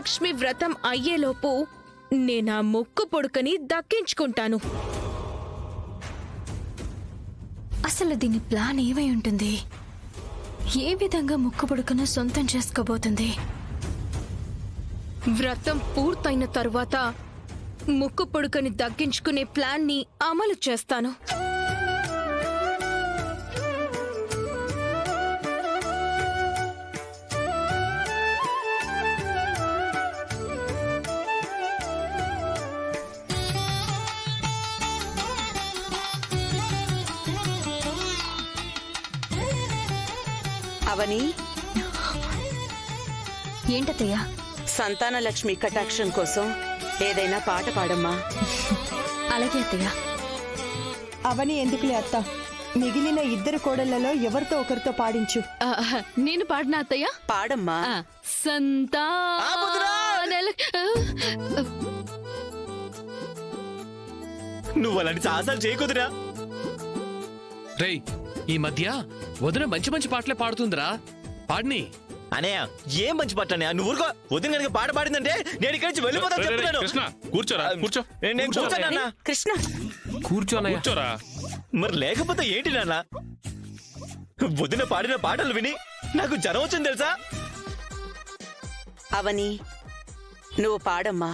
సంతానలక్ష్మి వ్రతం అయ్యేలోపు నేనా ముక్కు పొడుకని దక్కించుకుంటాను. అసలు దీని ప్లాన్ ఏమై ఉంటుంది? ఏ విధంగా ముక్కు పొడుకను సొంతం చేసుకోబోతుంది? వ్రతం పూర్తయిన తరువాత ముక్కు పొడుకని దక్కించుకునే ప్లాన్ ని అమలు చేస్తాను. అవని, ఏంటత్తయ్యా? సంతానలక్ష్మి కటాక్షం కోసం ఏదైనా పాట పాడమ్మా. అలాగే అత్తయ్య. అవని ఎందుకులే అత్త, మిగిలిన ఇద్దరు కోడళ్లలో ఎవరితో ఒకరితో పాడించు. నేను పాడిన అత్తయ్య? పాడమ్మా. నువ్వు అలాంటి సాహసాలు చేయకుదురా. రేయ్, ఈ మధ్య వదిన మంచి మంచి పాటలే పాడుతుందిరా, పాడిని. అనయ్య, ఏం మంచి పాట అన్నయ్య, నువ్వు ఊరుకో. వదిన కనుక పాట పాడిందంటే నేను ఇక్కడి నుంచి వెళ్ళిపోతాను చెప్తున్నాను. కృష్ణ, కూర్చోరా, కూర్చో. నేను కూర్చోనన్నా. కృష్ణ, కూర్చోరా. మరి లేకపోతే ఏంటి నాన్న? వదిన పాడిన పాటలు విని నాకు జ్వరం వచ్చింది తెలుసా? అవని, నువ్వు పాడమ్మా.